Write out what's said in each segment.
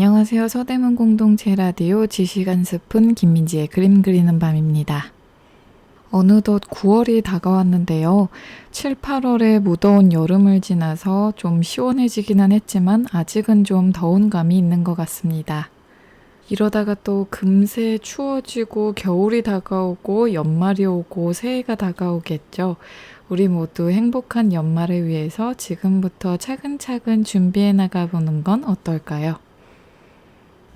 안녕하세요. 서대문 공동체 라디오 지시간 스푼 김민지의 그림 그리는 밤입니다. 어느덧 9월이 다가왔는데요. 7, 8월에 무더운 여름을 지나서 좀 시원해지기는 했지만 아직은 좀 더운 감이 있는 것 같습니다. 이러다가 또 금세 추워지고 겨울이 다가오고 연말이 오고 새해가 다가오겠죠. 우리 모두 행복한 연말을 위해서 지금부터 차근차근 준비해 나가보는 건 어떨까요?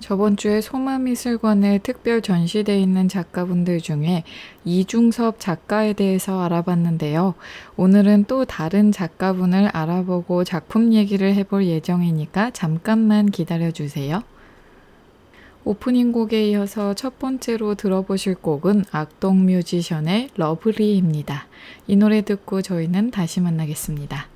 저번 주에 소마미술관에 특별 전시되어 있는 작가분들 중에 이중섭 작가에 대해서 알아봤는데요. 오늘은 또 다른 작가분을 알아보고 작품 얘기를 해볼 예정이니까 잠깐만 기다려주세요. 오프닝 곡에 이어서 첫 번째로 들어보실 곡은 악동뮤지션의 러블리입니다. 이 노래 듣고 저희는 다시 만나겠습니다.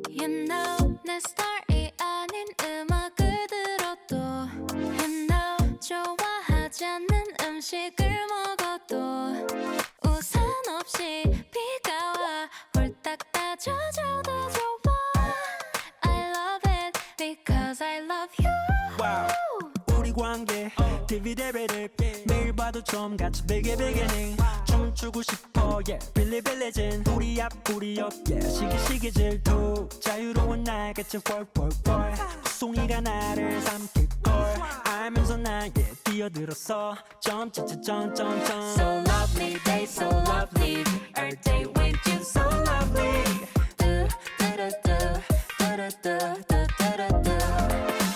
You know 내 스타일이 아닌 음악을 들어도 You know 좋아하지 않는 음식을 먹어도 우산 없이 비가 와 홀딱 따져줘도 좋아 I love it because I love you wow. 우리 관계 디비데베를 매일 봐도 좀 같이 베개베개ning 춤추고 싶어 yeah 빌리빌리진 우리 앞 우리 옆 yeah 시기시기 질투 자유로운 날같이 펄펄펄 송이가 나를 삼킬걸 알면서 나에 뛰어들었어 점점점점점 So lovely they so lovely Every day with you so lovely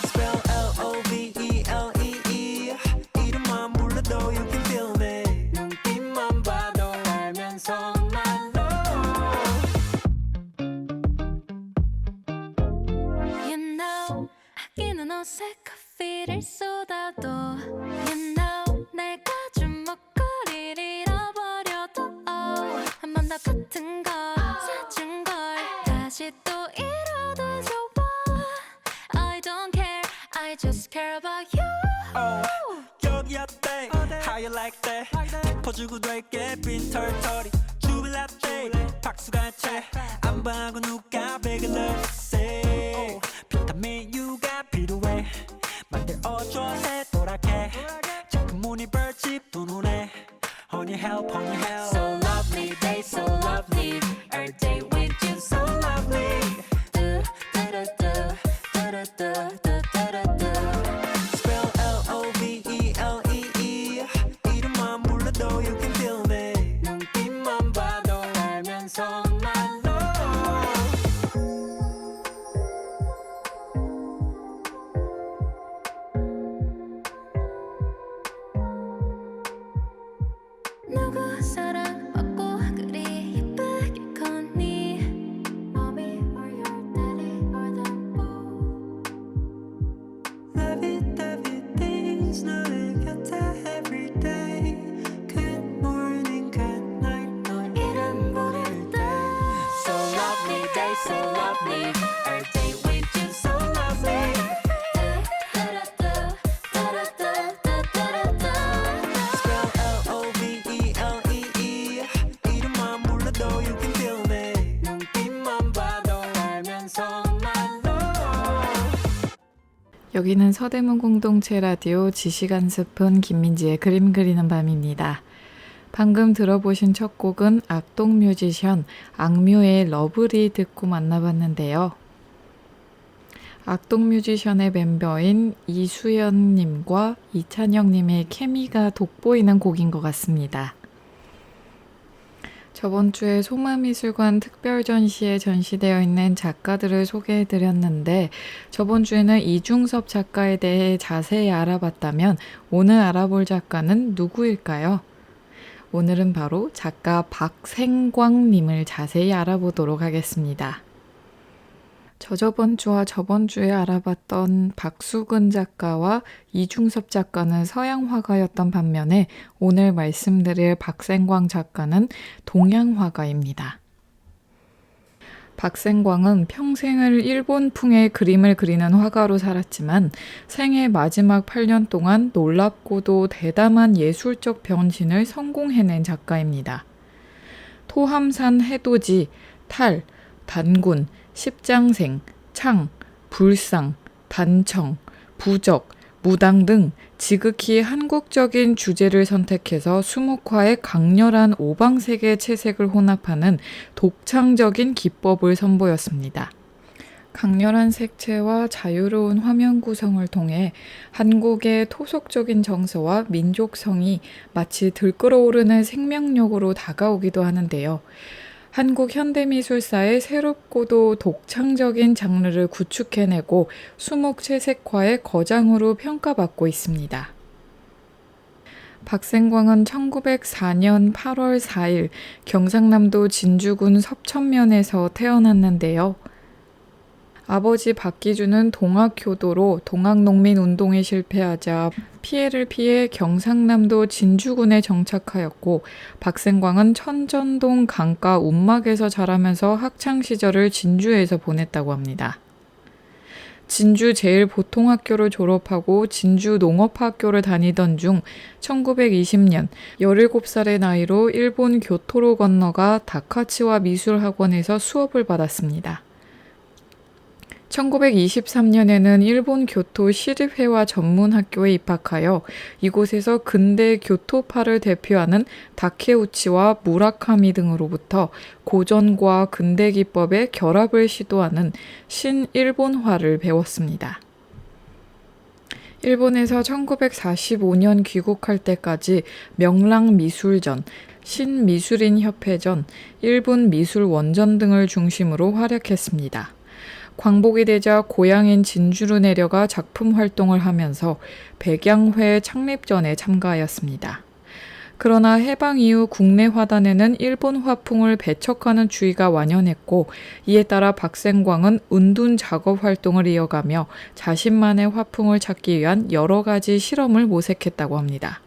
Spell L-O-V-E-L-E-E 이름만 불러도 you can feel it 눈빛만 봐도 알면서 my love You know 아끼는 옷에 커피를 쏟아도 You know 내가 주먹거리를 잃어버려도 한 번 더 같은 걸 사준 걸 다시 또 잃어도 좋아 I don't care I just care about you 여기 어때 How you like that 짚어주고 될게 빈 털털이 주빌라떼 박수가 채안 봐고 누가 베개를 say 비타민 U가 필요해 만들어줘 새도랗게 자꾸 문이 벌집 두 눈에 Honey help honey help So lovely they so lovely Every day with you so lovely Spell L-O-V-E-L-E-E 이름만 불러도 you can feel it 눈빛만 봐도 알면서 my love 누구 사랑받고 그리 예쁘게 컸니 Mommy or your daddy or them both lovey things 너의 곁에 every day good morning good night 널 이름 부를 때 So lovely they so lovely Every day with you so lovely Spell L-O-V-E-L-E-E 이름만 불러도 you can feel it 눈빛만 봐도 알면서 my love 여기는 서대문 공동체 라디오 지시간 스푼 김민지의 그림 그리는 밤입니다. 방금 들어보신 첫 곡은 악동뮤지션 악뮤의 러블리 듣고 만나봤는데요. 악동뮤지션의 멤버인 이수연님과 이찬영님의 케미가 돋보이는 곡인 것 같습니다. 저번 주에 소마미술관 특별전시에 전시되어 있는 작가들을 소개해드렸는데 저번 주에는 이중섭 작가에 대해 자세히 알아봤다면 오늘 알아볼 작가는 누구일까요? 오늘은 바로 작가 박생광님을 자세히 알아보도록 하겠습니다. 저저번 주와 저번 주에 알아봤던 박수근 작가와 이중섭 작가는 서양 화가였던 반면에 오늘 말씀드릴 박생광 작가는 동양 화가입니다. 박생광은 평생을 일본풍의 그림을 그리는 화가로 살았지만 생애 마지막 8년 동안 놀랍고도 대담한 예술적 변신을 성공해낸 작가입니다. 토함산 해돋이, 탈, 단군, 십장생, 창, 불상, 단청, 부적, 무당 등 지극히 한국적인 주제를 선택해서 수묵화의 강렬한 오방색의 채색을 혼합하는 독창적인 기법을 선보였습니다. 강렬한 색채와 자유로운 화면 구성을 통해 한국의 토속적인 정서와 민족성이 마치 들끓어오르는 생명력으로 다가오기도 하는데요. 한국 현대미술사의 새롭고도 독창적인 장르를 구축해내고 수묵 채색화의 거장으로 평가받고 있습니다. 박생광은 1904년 8월 4일 경상남도 진주군 섭천면에서 태어났는데요. 아버지 박기준은 동학교도로 동학농민운동에 실패하자 피해를 피해 경상남도 진주군에 정착하였고 박생광은 천전동 강가 운막에서 자라면서 학창시절을 진주에서 보냈다고 합니다. 진주 제일보통학교를 졸업하고 진주 농업학교를 다니던 중 1920년 17살의 나이로 일본 교토로 건너가 다카치와 미술학원에서 수업을 받았습니다. 1923년에는 일본 교토 시립회화 전문학교에 입학하여 이곳에서 근대 교토파를 대표하는 다케우치와 무라카미 등으로부터 고전과 근대 기법의 결합을 시도하는 신일본화를 배웠습니다. 일본에서 1945년 귀국할 때까지 명랑미술전, 신미술인협회전, 일본미술원전 등을 중심으로 활약했습니다. 광복이 되자 고향인 진주로 내려가 작품 활동을 하면서 백양회 창립전에 참가하였습니다. 그러나 해방 이후 국내 화단에는 일본 화풍을 배척하는 추이가 완연했고 이에 따라 박생광은 은둔 작업 활동을 이어가며 자신만의 화풍을 찾기 위한 여러 가지 실험을 모색했다고 합니다.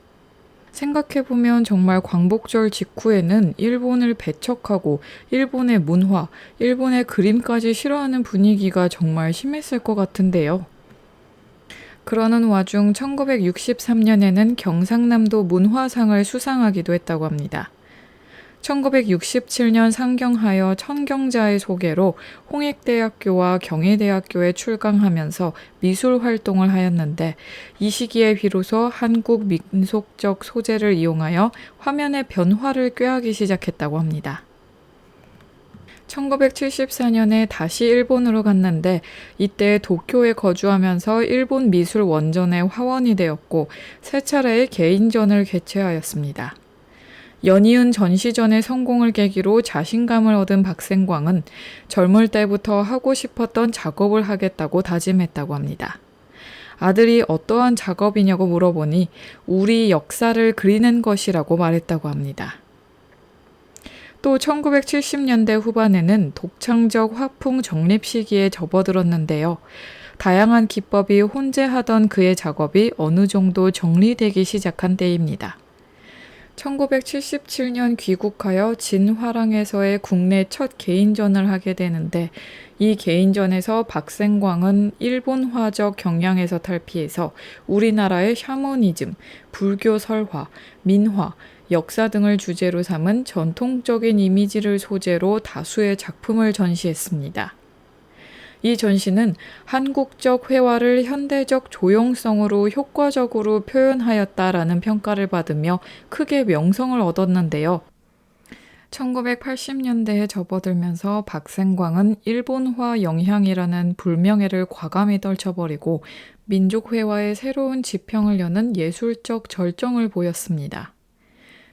생각해보면 정말 광복절 직후에는 일본을 배척하고 일본의 문화, 일본의 그림까지 싫어하는 분위기가 정말 심했을 것 같은데요. 그러는 와중 1963년에는 경상남도 문화상을 수상하기도 했다고 합니다. 1967년 상경하여 천경자의 소개로 홍익대학교와 경희대학교에 출강하면서 미술 활동을 하였는데 이 시기에 비로소 한국 민속적 소재를 이용하여 화면의 변화를 꾀하기 시작했다고 합니다. 1974년에 다시 일본으로 갔는데 이때 도쿄에 거주하면서 일본 미술 원전의 화원이 되었고 세 차례의 개인전을 개최하였습니다. 연이은 전시전의 성공을 계기로 자신감을 얻은 박생광은 젊을 때부터 하고 싶었던 작업을 하겠다고 다짐했다고 합니다. 아들이 어떠한 작업이냐고 물어보니 우리 역사를 그리는 것이라고 말했다고 합니다. 또 1970년대 후반에는 독창적 화풍 정립 시기에 접어들었는데요. 다양한 기법이 혼재하던 그의 작업이 어느 정도 정리되기 시작한 때입니다. 1977년 귀국하여 진화랑에서의 국내 첫 개인전을 하게 되는데 이 개인전에서 박생광은 일본화적 경향에서 탈피해서 우리나라의 샤머니즘, 불교 설화, 민화, 역사 등을 주제로 삼은 전통적인 이미지를 소재로 다수의 작품을 전시했습니다. 이 전시는 한국적 회화를 현대적 조형성으로 효과적으로 표현하였다라는 평가를 받으며 크게 명성을 얻었는데요. 1980년대에 접어들면서 박생광은 일본화 영향이라는 불명예를 과감히 떨쳐버리고 민족회화의 새로운 지평을 여는 예술적 절정을 보였습니다.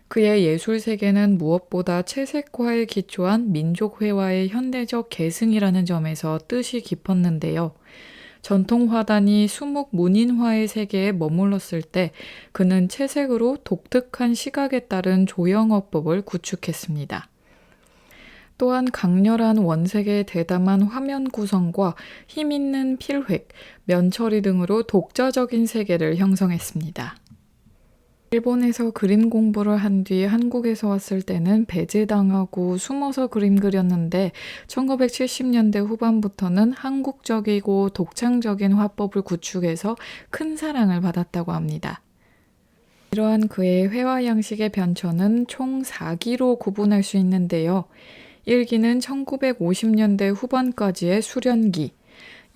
그의 예술 세계는 무엇보다 채색화에 기초한 민족회화의 현대적 계승이라는 점에서 뜻이 깊었는데요. 전통 화단이 수묵 문인화의 세계에 머물렀을 때 그는 채색으로 독특한 시각에 따른 조형어법을 구축했습니다. 또한 강렬한 원색의 대담한 화면 구성과 힘있는 필획, 면처리 등으로 독자적인 세계를 형성했습니다. 일본에서 그림 공부를 한 뒤 한국에서 왔을 때는 배제당하고 숨어서 그림 그렸는데 1970년대 후반부터는 한국적이고 독창적인 화법을 구축해서 큰 사랑을 받았다고 합니다. 이러한 그의 회화 양식의 변천은 총 4기로 구분할 수 있는데요. 1기는 1950년대 후반까지의 수련기,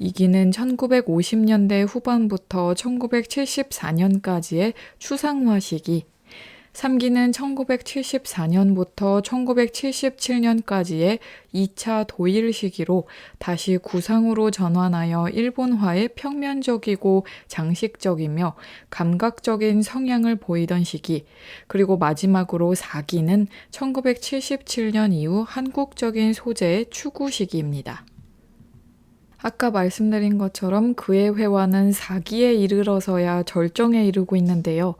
2기는 1950년대 후반부터 1974년까지의 추상화 시기, 3기는 1974년부터 1977년까지의 2차 도일 시기로 다시 구상으로 전환하여 일본화의 평면적이고 장식적이며 감각적인 성향을 보이던 시기, 그리고 마지막으로 4기는 1977년 이후 한국적인 소재의 추구 시기입니다. 아까 말씀드린 것처럼 그의 회화는 4기에 이르러서야 절정에 이르고 있는데요.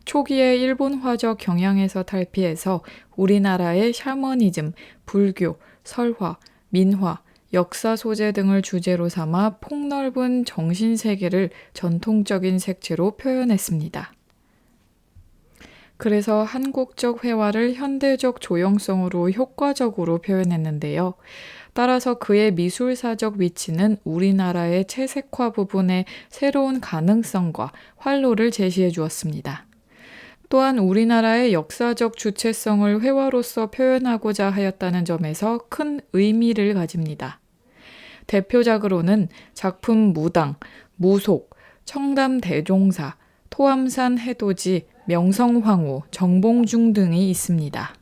초기의 일본화적 경향에서 탈피해서 우리나라의 샤머니즘, 불교, 설화, 민화, 역사 소재 등을 주제로 삼아 폭넓은 정신세계를 전통적인 색채로 표현했습니다. 그래서 한국적 회화를 현대적 조형성으로 효과적으로 표현했는데요. 따라서 그의 미술사적 위치는 우리나라의 채색화 부분의 새로운 가능성과 활로를 제시해 주었습니다. 또한 우리나라의 역사적 주체성을 회화로서 표현하고자 하였다는 점에서 큰 의미를 가집니다. 대표작으로는 작품 무당, 무속, 청담대종사, 토암산 해돋이, 명성황후, 정봉중 등이 있습니다.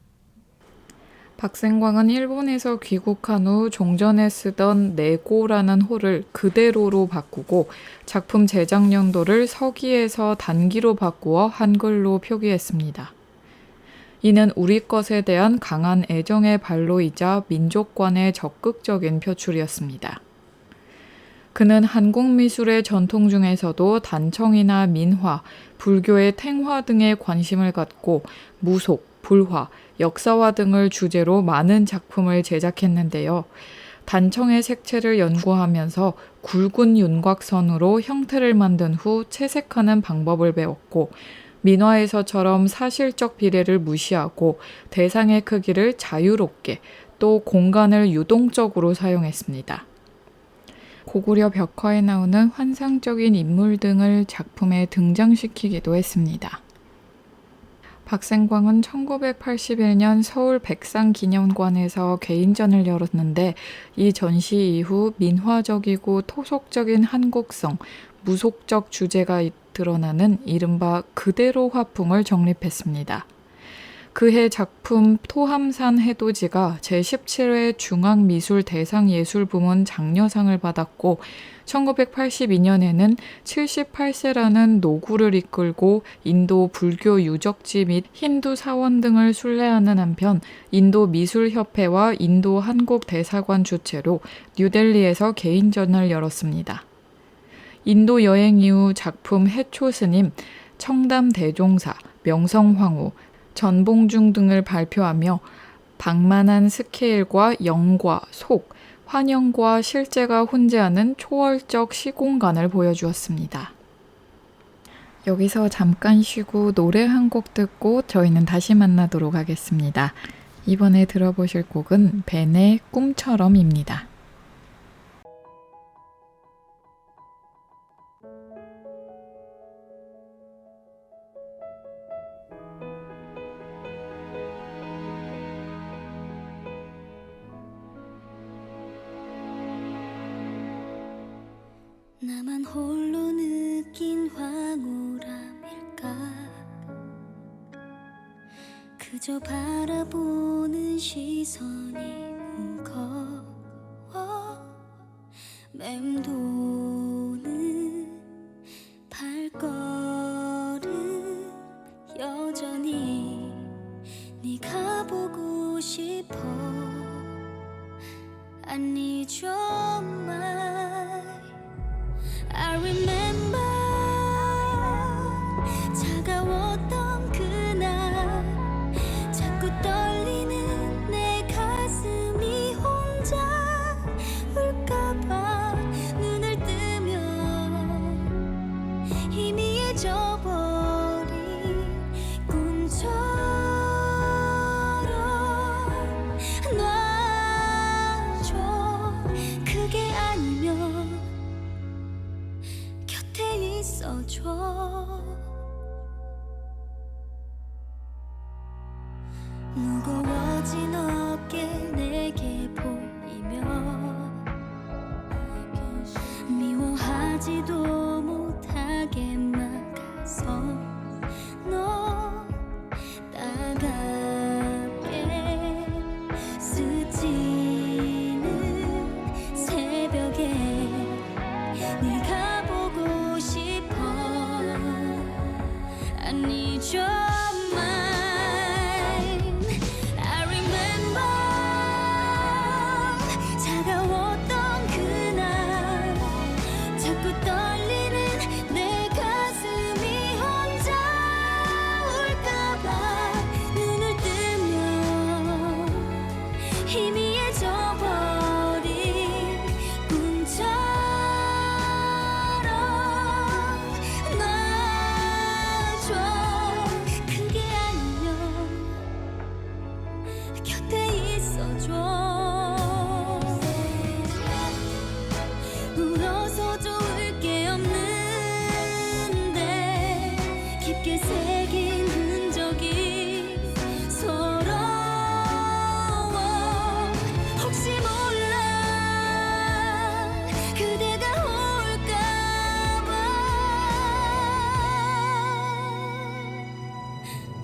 박생광은 일본에서 귀국한 후 종전에 쓰던 네고라는 호를 그대로로 바꾸고 작품 제작 연도를 서기에서 단기로 바꾸어 한글로 표기했습니다. 이는 우리 것에 대한 강한 애정의 발로이자 민족관의 적극적인 표출이었습니다. 그는 한국 미술의 전통 중에서도 단청이나 민화, 불교의 탱화 등에 관심을 갖고 무속, 불화, 역사화 등을 주제로 많은 작품을 제작했는데요. 단청의 색채를 연구하면서 굵은 윤곽선으로 형태를 만든 후 채색하는 방법을 배웠고, 민화에서처럼 사실적 비례를 무시하고 대상의 크기를 자유롭게 또 공간을 유동적으로 사용했습니다. 고구려 벽화에 나오는 환상적인 인물 등을 작품에 등장시키기도 했습니다. 박생광은 1981년 서울 백상기념관에서 개인전을 열었는데 이 전시 이후 민화적이고 토속적인 한국성, 무속적 주제가 드러나는 이른바 그대로 화풍을 정립했습니다. 그해 작품 토함산 해돋이가 제17회 중앙미술대상예술부문 장려상을 받았고 1982년에는 78세라는 노구를 이끌고 인도 불교 유적지 및 힌두 사원 등을 순례하는 한편 인도 미술협회와 인도 한국대사관 주최로 뉴델리에서 개인전을 열었습니다. 인도 여행 이후 작품 해초스님, 청담대종사, 명성황후, 전봉중 등을 발표하며 방만한 스케일과 영과 속, 환영과 실제가 혼재하는 초월적 시공간을 보여주었습니다. 여기서 잠깐 쉬고 노래 한 곡 듣고 저희는 다시 만나도록 하겠습니다. 이번에 들어보실 곡은 벤의 꿈처럼입니다. 나만 홀로 느낀 황홀함일까 그저 바라보는 시선이 무거워 맴도는 발걸음 여전히 네가 보고 싶어 I need your mind I remember 차가웠던 그날 자꾸 떨리는 내 가슴이 펴진 어깨 내게 보이면 미워하지도 못하게 막아서 너 따갑게 스치는 새벽에 네가 보고 싶어. I need your mind. I remember 차가웠던 그날 자꾸 떨리는 내 가슴이 혼자 울까봐 눈을 뜨면 희미해져버린 꿈처럼 놔줘. 그게 아니면 곁에 있어줘. 울어서 좋을 게 없는데 깊게 새긴 흔적이 서러워. 혹시 몰라 그대가 올까봐.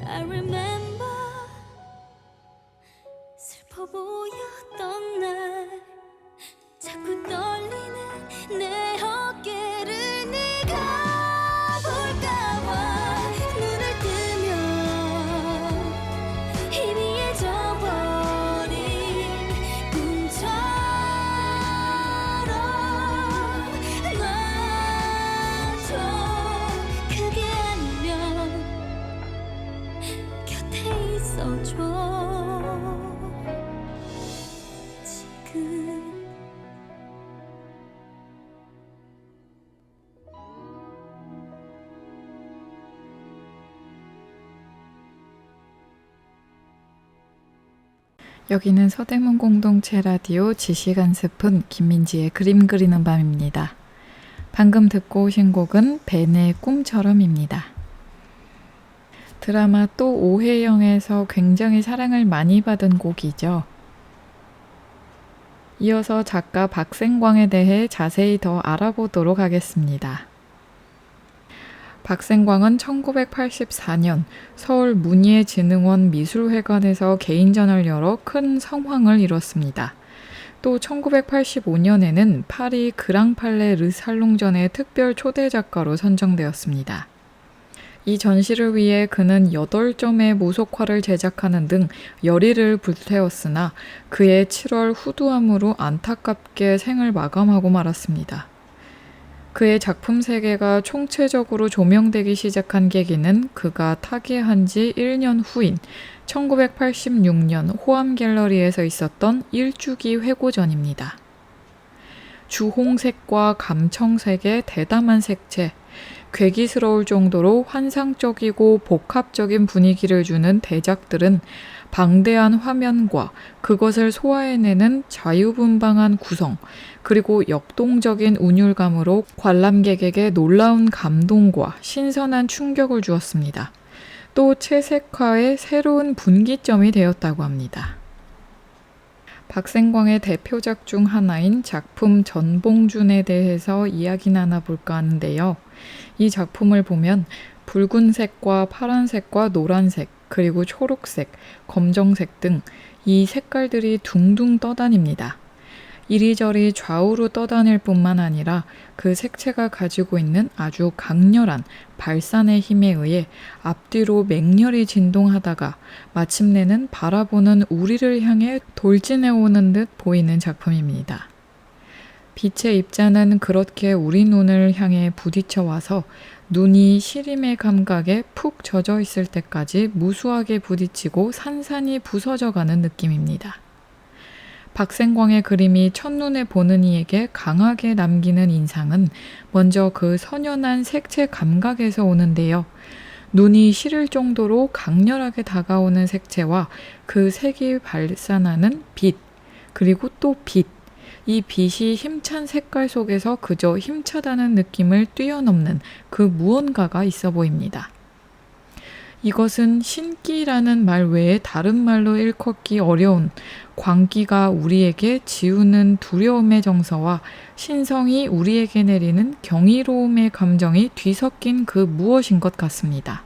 I remember 슬퍼 보였던 날 자꾸 떨리는 내 어깨를 네가 볼까봐 눈을 뜨면 희미해져버린 꿈처럼 놔줘. 그게 아니면 곁에 있어줘. 지금 여기는 서대문 공동체 라디오 지시간 스푼 김민지의 그림 그리는 밤입니다. 방금 듣고 오신 곡은 벤의 꿈처럼입니다. 드라마 또 오해영에서 굉장히 사랑을 많이 받은 곡이죠. 이어서 작가 박생광에 대해 자세히 더 알아보도록 하겠습니다. 박생광은 1984년 서울 문예진흥원 미술회관에서 개인전을 열어 큰 성황을 이뤘습니다. 또 1985년에는 파리 그랑팔레 르살롱전의 특별 초대 작가로 선정되었습니다. 이 전시를 위해 그는 8점의 모속화를 제작하는 등 열의를 불태웠으나 그의 7월 후두암으로 안타깝게 생을 마감하고 말았습니다. 그의 작품 세계가 총체적으로 조명되기 시작한 계기는 그가 타계한 지 1년 후인 1986년 호암 갤러리에서 있었던 일주기 회고전입니다. 주홍색과 감청색의 대담한 색채, 괴기스러울 정도로 환상적이고 복합적인 분위기를 주는 대작들은 방대한 화면과 그것을 소화해내는 자유분방한 구성, 그리고 역동적인 운율감으로 관람객에게 놀라운 감동과 신선한 충격을 주었습니다. 또 채색화의 새로운 분기점이 되었다고 합니다. 박생광의 대표작 중 하나인 작품 전봉준에 대해서 이야기 나눠볼까 하는데요. 이 작품을 보면 붉은색과 파란색과 노란색, 그리고 초록색, 검정색 등 이 색깔들이 둥둥 떠다닙니다. 이리저리 좌우로 떠다닐 뿐만 아니라 그 색채가 가지고 있는 아주 강렬한 발산의 힘에 의해 앞뒤로 맹렬히 진동하다가 마침내는 바라보는 우리를 향해 돌진해오는 듯 보이는 작품입니다. 빛의 입자는 그렇게 우리 눈을 향해 부딪혀 와서 눈이 시림의 감각에 푹 젖어 있을 때까지 무수하게 부딪히고 산산이 부서져가는 느낌입니다. 박생광의 그림이 첫눈에 보는 이에게 강하게 남기는 인상은 먼저 그 선연한 색채 감각에서 오는데요. 눈이 시릴 정도로 강렬하게 다가오는 색채와 그 색이 발산하는 빛, 그리고 또 빛. 이 빛이 힘찬 색깔 속에서 그저 힘차다는 느낌을 뛰어넘는 그 무언가가 있어 보입니다. 이것은 신기라는 말 외에 다른 말로 일컫기 어려운 광기가 우리에게 지우는 두려움의 정서와 신성이 우리에게 내리는 경이로움의 감정이 뒤섞인 그 무엇인 것 같습니다.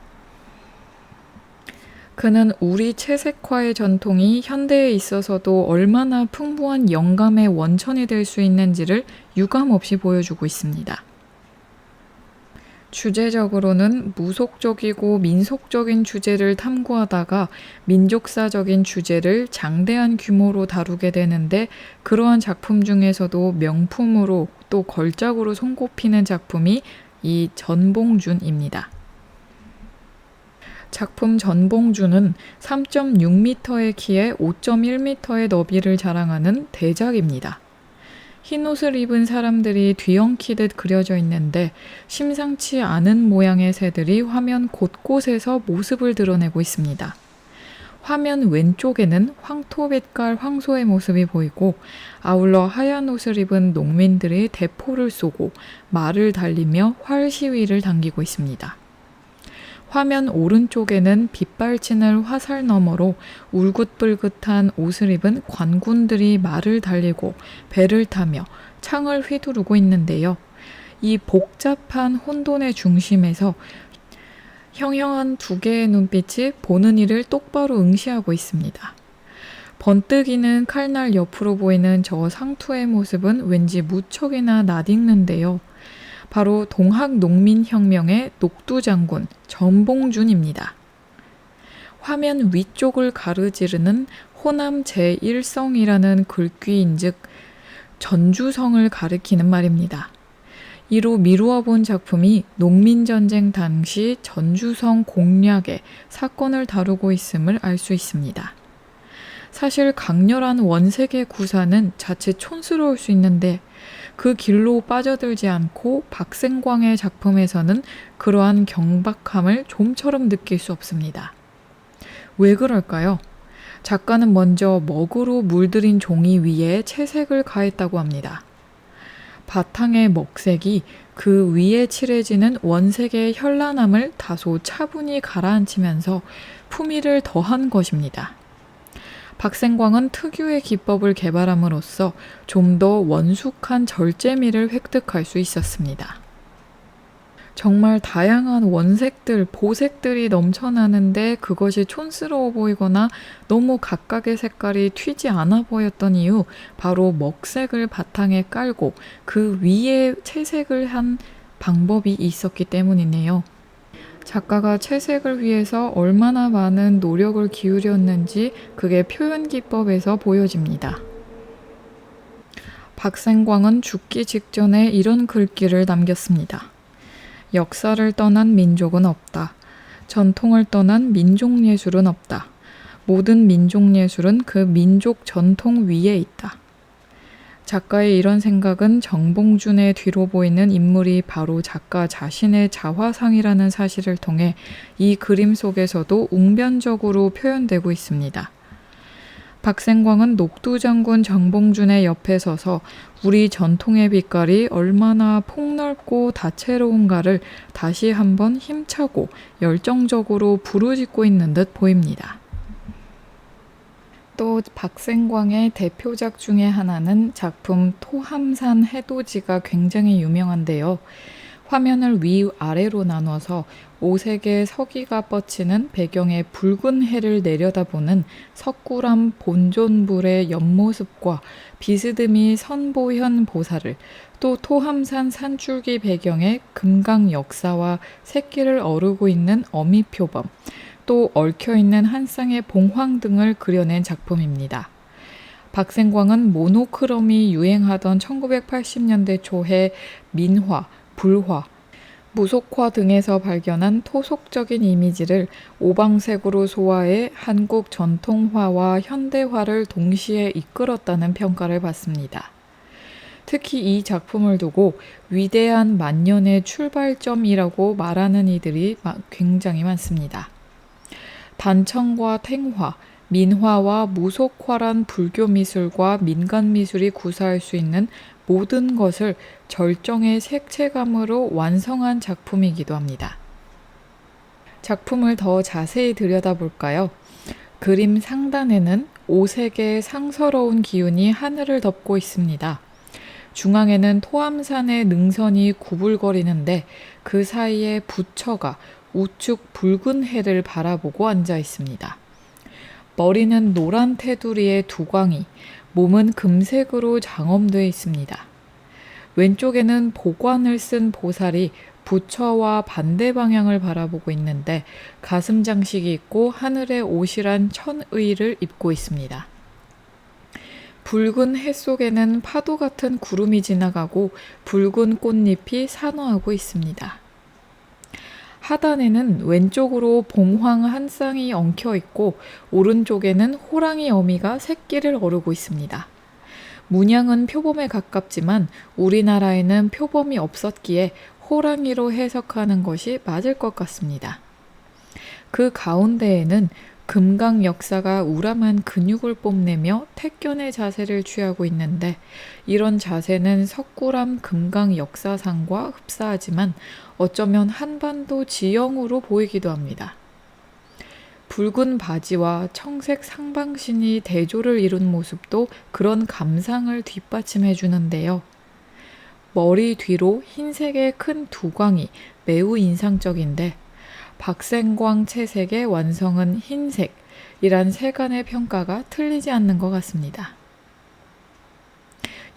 그는 우리 채색화의 전통이 현대에 있어서도 얼마나 풍부한 영감의 원천이 될 수 있는지를 유감없이 보여주고 있습니다. 주제적으로는 무속적이고 민속적인 주제를 탐구하다가 민족사적인 주제를 장대한 규모로 다루게 되는데, 그러한 작품 중에서도 명품으로 또 걸작으로 손꼽히는 작품이 이 전봉준입니다. 작품 전봉준은 3.6m의 키에 5.1m의 너비를 자랑하는 대작입니다. 흰옷을 입은 사람들이 뒤엉키듯 그려져 있는데 심상치 않은 모양의 새들이 화면 곳곳에서 모습을 드러내고 있습니다. 화면 왼쪽에는 황토빛깔 황소의 모습이 보이고, 아울러 하얀 옷을 입은 농민들이 대포를 쏘고 말을 달리며 활 시위를 당기고 있습니다. 화면 오른쪽에는 빗발치는 화살 너머로 울긋불긋한 옷을 입은 관군들이 말을 달리고 배를 타며 창을 휘두르고 있는데요. 이 복잡한 혼돈의 중심에서 형형한 두 개의 눈빛이 보는 이를 똑바로 응시하고 있습니다. 번뜩이는 칼날 옆으로 보이는 저 상투의 모습은 왠지 무척이나 낯익는데요. 바로 동학농민혁명의 녹두장군 전봉준입니다. 화면 위쪽을 가르지르는 호남 제1성이라는 글귀인즉 전주성을 가리키는 말입니다. 이로 미루어 본 작품이 농민전쟁 당시 전주성 공략의 사건을 다루고 있음을 알 수 있습니다. 사실 강렬한 원색의 구사는 자칫 촌스러울 수 있는데, 그 길로 빠져들지 않고 박생광의 작품에서는 그러한 경박함을 좀처럼 느낄 수 없습니다. 왜 그럴까요? 작가는 먼저 먹으로 물들인 종이 위에 채색을 가했다고 합니다. 바탕의 먹색이 그 위에 칠해지는 원색의 현란함을 다소 차분히 가라앉히면서 품위를 더한 것입니다. 박생광은 특유의 기법을 개발함으로써 좀 더 원숙한 절제미를 획득할 수 있었습니다. 정말 다양한 원색들, 보색들이 넘쳐나는데 그것이 촌스러워 보이거나 너무 각각의 색깔이 튀지 않아 보였던 이유, 바로 먹색을 바탕에 깔고 그 위에 채색을 한 방법이 있었기 때문이네요. 작가가 채색을 위해서 얼마나 많은 노력을 기울였는지 그게 표현 기법에서 보여집니다. 박생광은 죽기 직전에 이런 글귀를 남겼습니다. 역사를 떠난 민족은 없다. 전통을 떠난 민족예술은 없다. 모든 민족예술은 그 민족 전통 위에 있다. 작가의 이런 생각은 전봉준의 뒤로 보이는 인물이 바로 작가 자신의 자화상이라는 사실을 통해 이 그림 속에서도 웅변적으로 표현되고 있습니다. 박생광은 녹두장군 전봉준의 옆에 서서 우리 전통의 빛깔이 얼마나 폭넓고 다채로운가를 다시 한번 힘차고 열정적으로 부르짖고 있는 듯 보입니다. 또 박생광의 대표작 중에 하나는 작품 토함산 해돋이가 굉장히 유명한데요. 화면을 위아래로 나눠서 오색의 서기가 뻗치는 배경에 붉은 해를 내려다보는 석굴암 본존불의 옆모습과 비스듬히 선보현 보살을, 또 토함산 산줄기 배경에 금강 역사와 새끼를 어르고 있는 어미표범, 또 얽혀있는 한 쌍의 봉황 등을 그려낸 작품입니다. 박생광은 모노크롬이 유행하던 1980년대 초에 민화, 불화, 무속화 등에서 발견한 토속적인 이미지를 오방색으로 소화해 한국 전통화와 현대화를 동시에 이끌었다는 평가를 받습니다. 특히 이 작품을 두고 위대한 만년의 출발점이라고 말하는 이들이 굉장히 많습니다. 단청과 탱화, 민화와 무속화란 불교 미술과 민간 미술이 구사할 수 있는 모든 것을 절정의 색채감으로 완성한 작품이기도 합니다. 작품을 더 자세히 들여다볼까요? 그림 상단에는 오색의 상서로운 기운이 하늘을 덮고 있습니다. 중앙에는 토암산의 능선이 구불거리는데 그 사이에 부처가 우측 붉은 해를 바라보고 앉아 있습니다. 머리는 노란 테두리의 두광이, 몸은 금색으로 장엄되어 있습니다. 왼쪽에는 보관을 쓴 보살이 부처와 반대 방향을 바라보고 있는데 가슴 장식이 있고 하늘에 오실한 천의를 입고 있습니다. 붉은 해 속에는 파도 같은 구름이 지나가고 붉은 꽃잎이 산화하고 있습니다. 하단에는 왼쪽으로 봉황 한 쌍이 엉켜 있고 오른쪽에는 호랑이 어미가 새끼를 어르고 있습니다. 문양은 표범에 가깝지만 우리나라에는 표범이 없었기에 호랑이로 해석하는 것이 맞을 것 같습니다. 그 가운데에는 금강 역사가 우람한 근육을 뽐내며 택견의 자세를 취하고 있는데 이런 자세는 석굴암 금강 역사상과 흡사하지만 어쩌면 한반도 지형으로 보이기도 합니다. 붉은 바지와 청색 상방신이 대조를 이룬 모습도 그런 감상을 뒷받침해 주는데요. 머리 뒤로 흰색의 큰 두광이 매우 인상적인데 박생광 채색의 완성은 흰색이란 세간의 평가가 틀리지 않는 것 같습니다.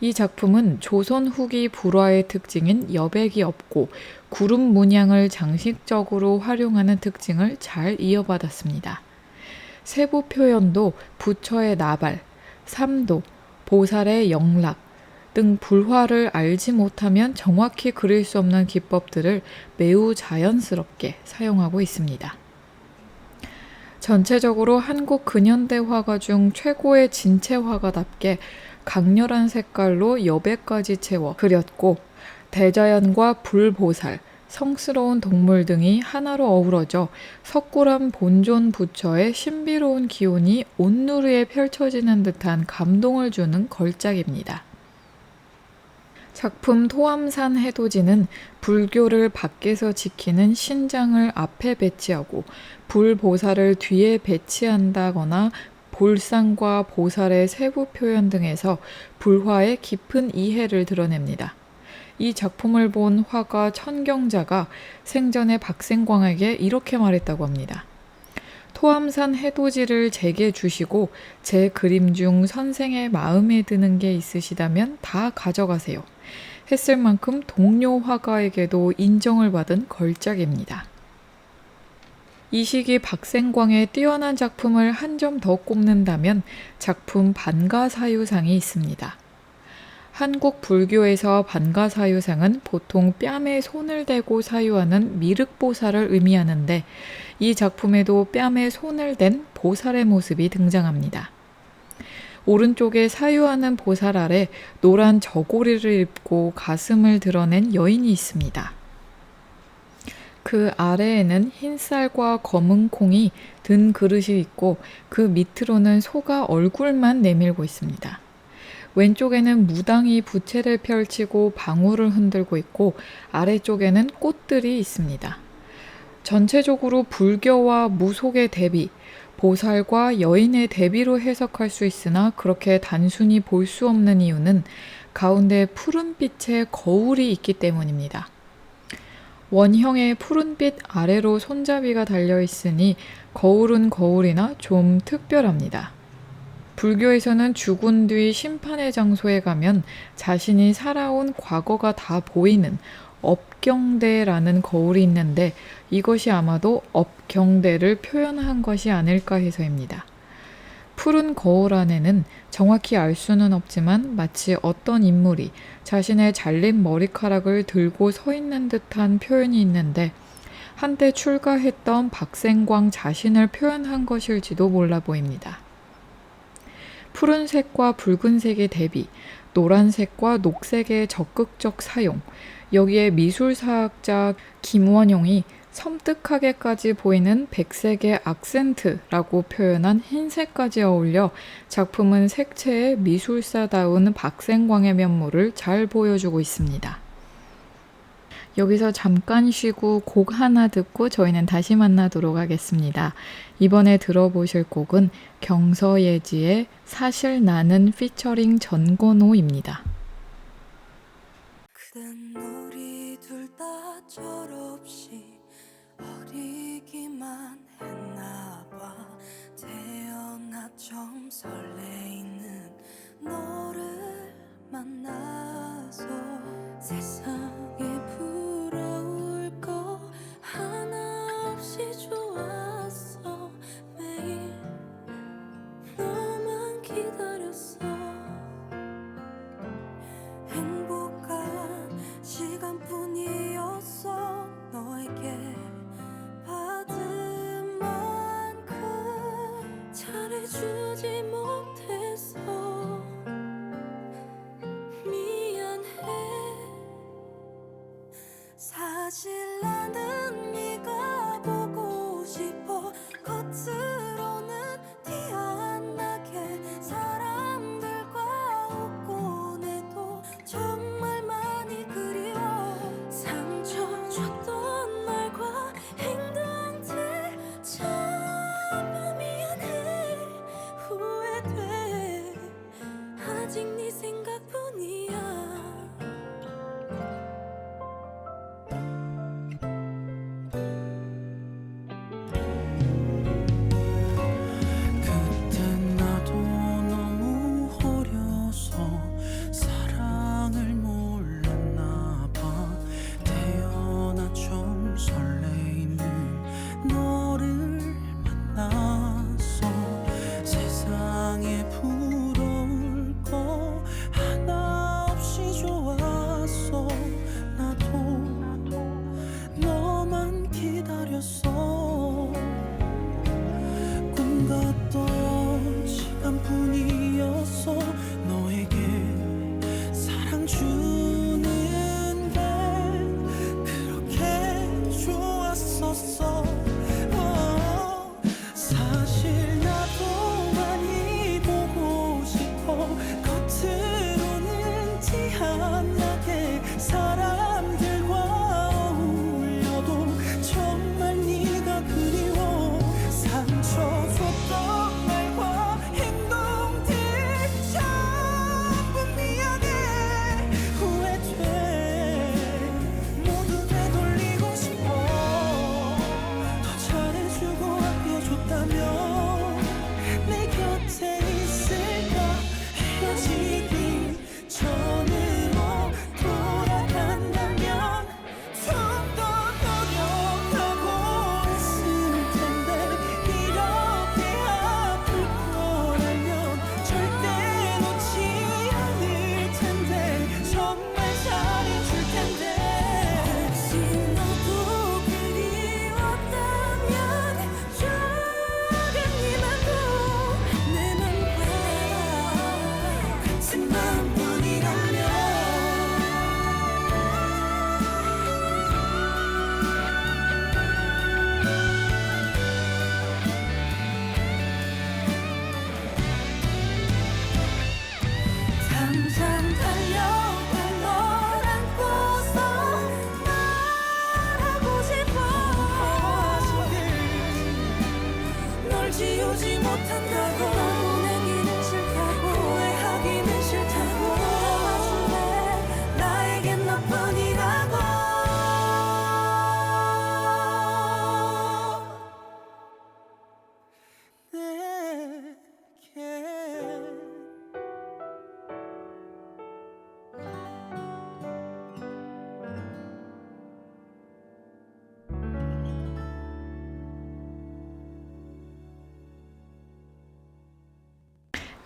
이 작품은 조선 후기 불화의 특징인 여백이 없고 구름 문양을 장식적으로 활용하는 특징을 잘 이어받았습니다. 세부 표현도 부처의 나발, 삼도, 보살의 영락 등 불화를 알지 못하면 정확히 그릴 수 없는 기법들을 매우 자연스럽게 사용하고 있습니다. 전체적으로 한국 근현대 화가 중 최고의 진체 화가답게 강렬한 색깔로 여백까지 채워 그렸고 대자연과 불보살, 성스러운 동물 등이 하나로 어우러져 석굴암 본존 부처의 신비로운 기운이 온누리에 펼쳐지는 듯한 감동을 주는 걸작입니다. 작품 토암산 해돋이는 불교를 밖에서 지키는 신장을 앞에 배치하고 불보살을 뒤에 배치한다거나 볼상과 보살의 세부 표현 등에서 불화의 깊은 이해를 드러냅니다. 이 작품을 본 화가 천경자가 생전에 박생광에게 이렇게 말했다고 합니다. 토암산 해돋이를 제게 주시고 제 그림 중 선생의 마음에 드는 게 있으시다면 다 가져가세요. 했을 만큼 동료 화가에게도 인정을 받은 걸작입니다. 이 시기 박생광의 뛰어난 작품을 한 점 더 꼽는다면 작품 반가사유상이 있습니다. 한국 불교에서 반가사유상은 보통 뺨에 손을 대고 사유하는 미륵보살을 의미하는데 이 작품에도 뺨에 손을 댄 보살의 모습이 등장합니다. 오른쪽에 사유하는 보살 아래 노란 저고리를 입고 가슴을 드러낸 여인이 있습니다. 그 아래에는 흰쌀과 검은 콩이 든 그릇이 있고 그 밑으로는 소가 얼굴만 내밀고 있습니다. 왼쪽에는 무당이 부채를 펼치고 방울을 흔들고 있고 아래쪽에는 꽃들이 있습니다. 전체적으로 불교와 무속의 대비, 보살과 여인의 대비로 해석할 수 있으나 그렇게 단순히 볼 수 없는 이유는 가운데 푸른빛의 거울이 있기 때문입니다. 원형의 푸른빛 아래로 손잡이가 달려있으니 거울은 거울이나 좀 특별합니다. 불교에서는 죽은 뒤 심판의 장소에 가면 자신이 살아온 과거가 다 보이는 업경대라는 거울이 있는데 이것이 아마도 업경대를 표현한 것이 아닐까 해서입니다. 푸른 거울 안에는 정확히 알 수는 없지만 마치 어떤 인물이 자신의 잘린 머리카락을 들고 서 있는 듯한 표현이 있는데 한때 출가했던 박생광 자신을 표현한 것일지도 몰라 보입니다. 푸른색과 붉은색의 대비, 노란색과 녹색의 적극적 사용, 여기에 미술사학자 김원용이 섬뜩하게까지 보이는 백색의 악센트라고 표현한 흰색까지 어울려 작품은 색채의 미술사다운 박생광의 면모를 잘 보여주고 있습니다. 여기서 잠깐 쉬고 곡 하나 듣고 저희는 다시 만나도록 하겠습니다. 이번에 들어보실 곡은 경서예지의 사실 나는 피처링 전건호입니다. 그댄 우리 둘 다 철없이 어리기만 했나봐. 태어나 처음 설레이는 너를 만나서 세상에 부러울 거 하나 없이 좋았어. 매일 너만 기다렸어. 행복한 시간뿐이었어. 너에게 받은 만큼 잘해주지 못해서 미안해. 사실 나는 네가 보고 싶어. 겉으로는 티 안 나게 사람들과 웃곤 해도 정말 많이 그리워. 상처 줬던 말과 행동들 전부 미안해. 후회돼. 아직 네 생각뿐이야. 그땐 나도 너무 어려서 사랑을 몰랐나 봐. 태어나 좀 설레이는 너를 만나서 세상에 부러울 거 하나 없이 좋았어. 나도 너만 기다렸어. 꿈 같던 시간뿐이었어. 너에게 사랑 주는 게 그렇게 좋았었어. 사실 나도 많이 보고 싶어. 겉으로는 티 안 나게 사람들과 어울려도 정말 네가 그리워. 상처 줬던 말과 행동들 전부 미안해. 후회돼. 모두 되돌리고 싶어. 더 잘해주고 아껴줬다면 내 곁에 있을까. 헤어지기 전으로 돌아간다면 좀 더 노력하고 있을 텐데. 이렇게 아플 거라면 절대 놓지 않을 텐데. 정말 잘해줄 텐데. 혹시 너도 그리웠다면 조금이라도 내 맘과 같은 마음뿐이라면. 당장 달려가 널 안고서 말하고 싶어. 널 지우지 못한다고. 널 보내기는 싫다고. 후회하기는 싫다고. 도와줄래. 나에겐 너뿐이라고. 내게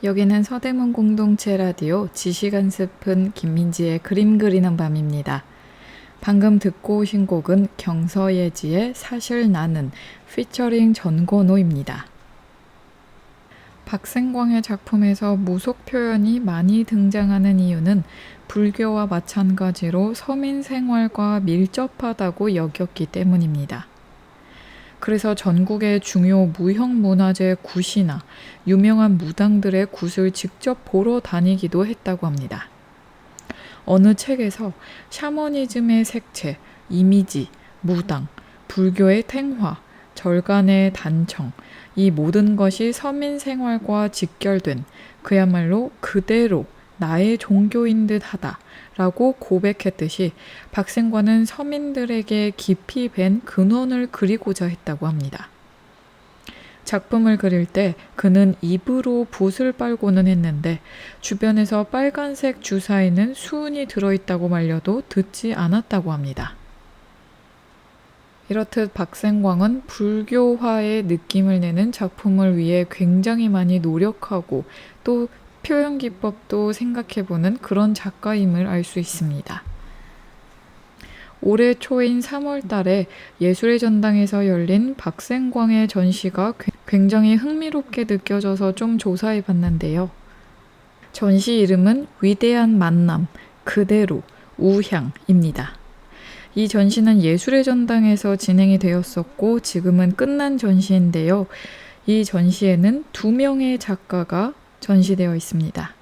여기는 서대문 공동체 라디오 지시간 습은 김민지의 그림 그리는 밤입니다. 방금 듣고 오신 곡은 경서예지의 사실 나는 피처링 전건호입니다. 박생광의 작품에서 무속 표현이 많이 등장하는 이유는 불교와 마찬가지로 서민 생활과 밀접하다고 여겼기 때문입니다. 그래서 전국의 중요 무형문화재 굿이나 유명한 무당들의 굿을 직접 보러 다니기도 했다고 합니다. 어느 책에서 샤머니즘의 색채, 이미지, 무당, 불교의 탱화, 절간의 단청, 이 모든 것이 서민 생활과 직결된 그야말로 그대로 나의 종교인 듯 하다 라고 고백했듯이 박생관은 서민들에게 깊이 밴 근원을 그리고자 했다고 합니다. 작품을 그릴 때 그는 입으로 붓을 빨고는 했는데 주변에서 빨간색 주사에는 수은이 들어있다고 말려도 듣지 않았다고 합니다. 이렇듯 박생광은 불교화의 느낌을 내는 작품을 위해 굉장히 많이 노력하고 또 표현 기법도 생각해보는 그런 작가임을 알 수 있습니다. 올해 초인 3월 달에 예술의 전당에서 열린 박생광의 전시가 굉장히 흥미롭게 느껴져서 좀 조사해 봤는데요. 전시 이름은 위대한 만남, 그대로, 우향입니다. 이 전시는 예술의 전당에서 진행이 되었었고 지금은 끝난 전시인데요. 이 전시에는 2명의 작가가 전시되어 있습니다.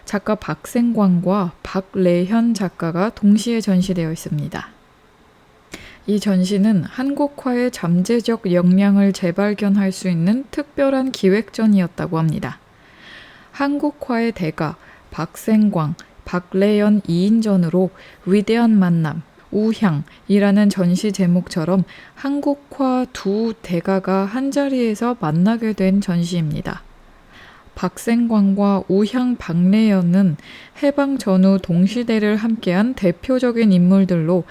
작가 박생광과 박래현 작가가 동시에 전시되어 있습니다. 이 전시는 한국화의 잠재적 역량을 재발견할 수 있는 특별한 기획전이었다고 합니다. 한국화의 대가 박생광, 박래현 2인전으로 위대한 만남, 우향이라는 전시 제목처럼 한국화 두 대가가 한자리에서 만나게 된 전시입니다. 박생광과 우향 박래현은 해방 전후 동시대를 함께한 대표적인 인물들로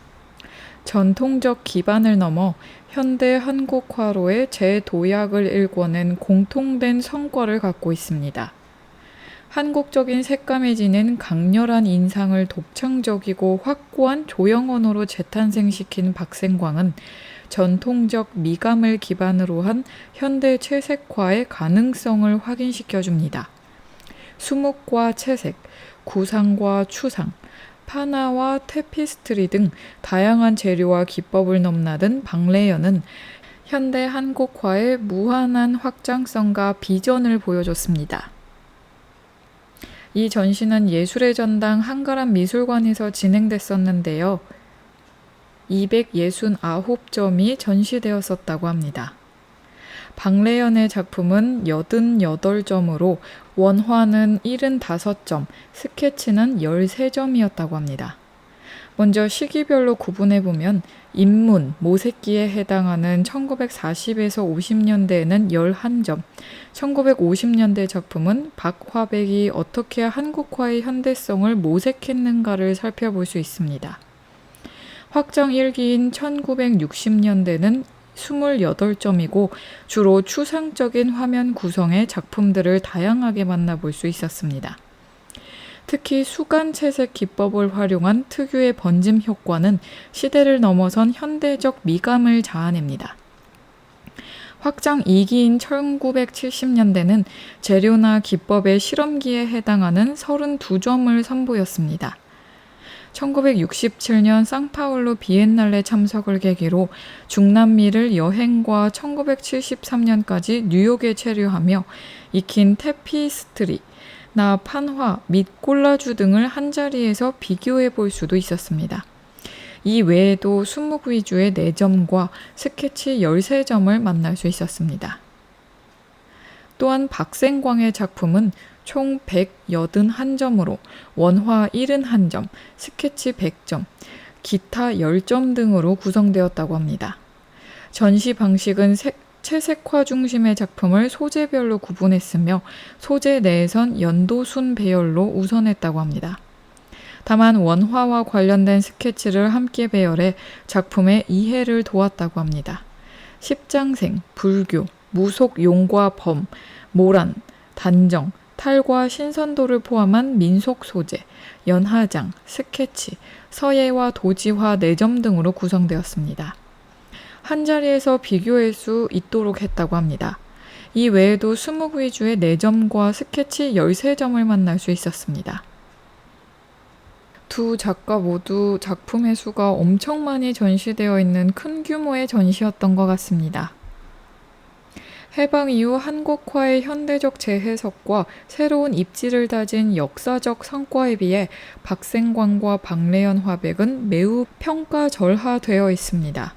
전통적 기반을 넘어 현대 한국화로의 재도약을 일궈낸 공통된 성과를 갖고 있습니다. 한국적인 색감이 지닌 강렬한 인상을 독창적이고 확고한 조형 언어로 재탄생시킨 박생광은 전통적 미감을 기반으로 한 현대 채색화의 가능성을 확인시켜줍니다. 수묵과 채색, 구상과 추상, 파나와 테피스트리 등 다양한 재료와 기법을 넘나든 박래현은 현대 한국화의 무한한 확장성과 비전을 보여줬습니다. 이 전시는 예술의 전당 한가람 미술관에서 진행됐었는데요. 269점이 전시되었었다고 합니다. 박래현의 작품은 88점으로 원화는 75점, 스케치는 13점이었다고 합니다. 먼저 시기별로 구분해보면 인문, 모색기에 해당하는 1940에서 50년대에는 11점, 1950년대 작품은 박화백이 어떻게 한국화의 현대성을 모색했는가를 살펴볼 수 있습니다. 확장 1기인 1960년대는 28점이고 주로 추상적인 화면 구성의 작품들을 다양하게 만나볼 수 있었습니다. 특히 수간 채색 기법을 활용한 특유의 번짐 효과는 시대를 넘어선 현대적 미감을 자아냅니다. 확장 2기인 1970년대는 재료나 기법의 실험기에 해당하는 32점을 선보였습니다. 1967년 상파울루 비엔날레 참석을 계기로 중남미를 여행과 1973년까지 뉴욕에 체류하며 익힌 테피스트리, 나 판화 및 콜라주 등을 한자리에서 비교해 볼 수도 있었습니다. 이 외에도 수묵 위주의 4점과 스케치 13점을 만날 수 있었습니다. 또한 박생광의 작품은 총 181점으로 원화 71점, 스케치 100점, 기타 10점 등으로 구성되었다고 합니다. 전시 방식은 채색화 중심의 작품을 소재별로 구분했으며 소재 내에선 연도순 배열로 우선했다고 합니다. 다만 원화와 관련된 스케치를 함께 배열해 작품의 이해를 도왔다고 합니다. 십장생, 불교, 무속 용과 범, 모란, 단정, 탈과 신선도를 포함한 민속 소재, 연화장, 스케치, 서예와 도지화 4점 등으로 구성되었습니다. 한자리에서 비교할 수 있도록 했다고 합니다. 이 외에도 수묵 위주의 4점과 스케치 13점을 만날 수 있었습니다. 두 작가 모두 작품의 수가 엄청 많이 전시되어 있는 큰 규모의 전시였던 것 같습니다. 해방 이후 한국화의 현대적 재해석과 새로운 입지를 다진 역사적 성과에 비해 박생광과 박래현 화백은 매우 평가절하되어 있습니다.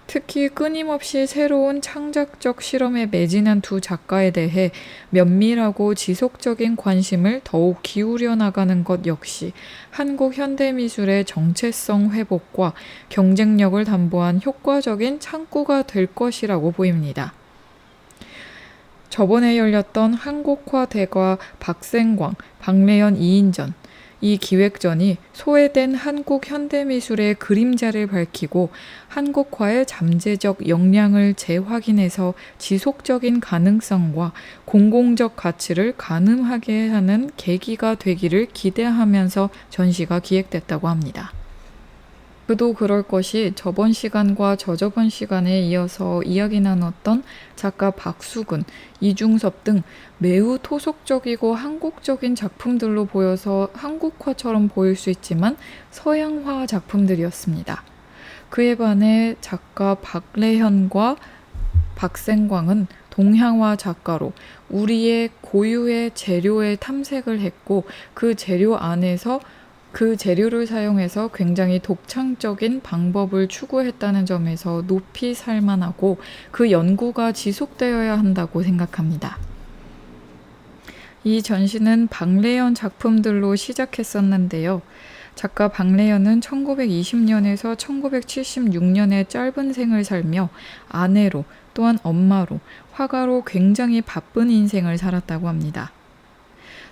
특히 끊임없이 새로운 창작적 실험에 매진한 두 작가에 대해 면밀하고 지속적인 관심을 더욱 기울여 나가는 것 역시 한국 현대미술의 정체성 회복과 경쟁력을 담보한 효과적인 창구가 될 것이라고 보입니다. 저번에 열렸던 한국화 대과 박생광, 박래현 2인전, 이 기획전이 소외된 한국 현대미술의 그림자를 밝히고 한국화의 잠재적 역량을 재확인해서 지속적인 가능성과 공공적 가치를 가늠하게 하는 계기가 되기를 기대하면서 전시가 기획됐다고 합니다. 그도 그럴 것이 저번 시간과 저저번 시간에 이어서 이야기 나눴던 작가 박수근, 이중섭 등 매우 토속적이고 한국적인 작품들로 보여서 한국화처럼 보일 수 있지만 서양화 작품들이었습니다. 그에 반해 작가 박래현과 박생광은 동양화 작가로 우리의 고유의 재료에 탐색을 했고 그 재료 안에서 그 재료를 사용해서 굉장히 독창적인 방법을 추구했다는 점에서 높이 살만하고 그 연구가 지속되어야 한다고 생각합니다. 이 전시는 박래현 작품들로 시작했었는데요. 작가 박래현은 1920년에서 1976년의 짧은 생을 살며 아내로 또한 엄마로 화가로 굉장히 바쁜 인생을 살았다고 합니다.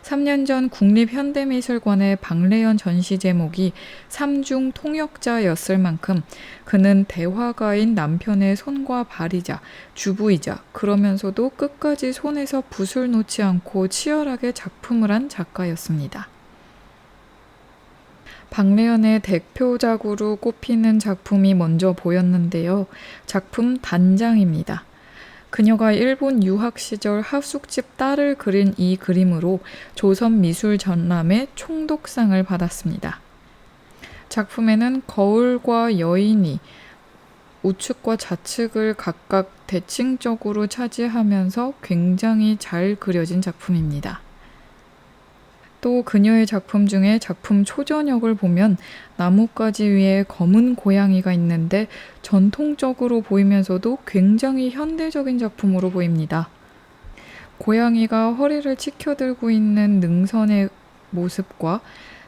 3년 전 국립현대미술관의 박래현 전시 제목이 삼중 통역자였을 만큼 그는 대화가인 남편의 손과 발이자 주부이자 그러면서도 끝까지 손에서 붓을 놓지 않고 치열하게 작품을 한 작가였습니다. 박래현의 대표작으로 꼽히는 작품이 먼저 보였는데요. 작품 단장입니다. 그녀가 일본 유학 시절 하숙집 딸을 그린 이 그림으로 조선미술전람회 총독상을 받았습니다. 작품에는 거울과 여인이 우측과 좌측을 각각 대칭적으로 차지하면서 굉장히 잘 그려진 작품입니다. 또 그녀의 작품 중에 작품 초저녁을 보면 나뭇가지 위에 검은 고양이가 있는데 전통적으로 보이면서도 굉장히 현대적인 작품으로 보입니다. 고양이가 허리를 치켜들고 있는 능선의 모습과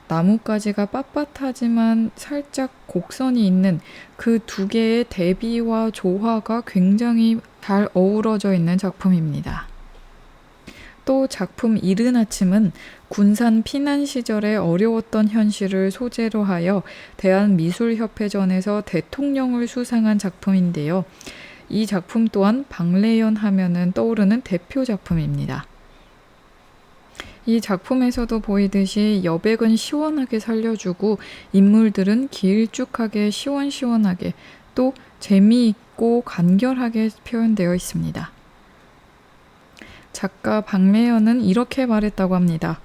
나뭇가지가 빳빳하지만 살짝 곡선이 있는 그 두 개의 대비와 조화가 굉장히 잘 어우러져 있는 작품입니다. 또 작품 이른 아침은 군산 피난 시절에 어려웠던 현실을 소재로 하여 대한미술협회전에서 대통령을 수상한 작품인데요. 이 작품 또한 박래현 하면은 떠오르는 대표 작품입니다. 이 작품에서도 보이듯이 여백은 시원하게 살려주고 인물들은 길쭉하게 시원시원하게 또 재미있고 간결하게 표현되어 있습니다. 작가 박래현은 이렇게 말했다고 합니다.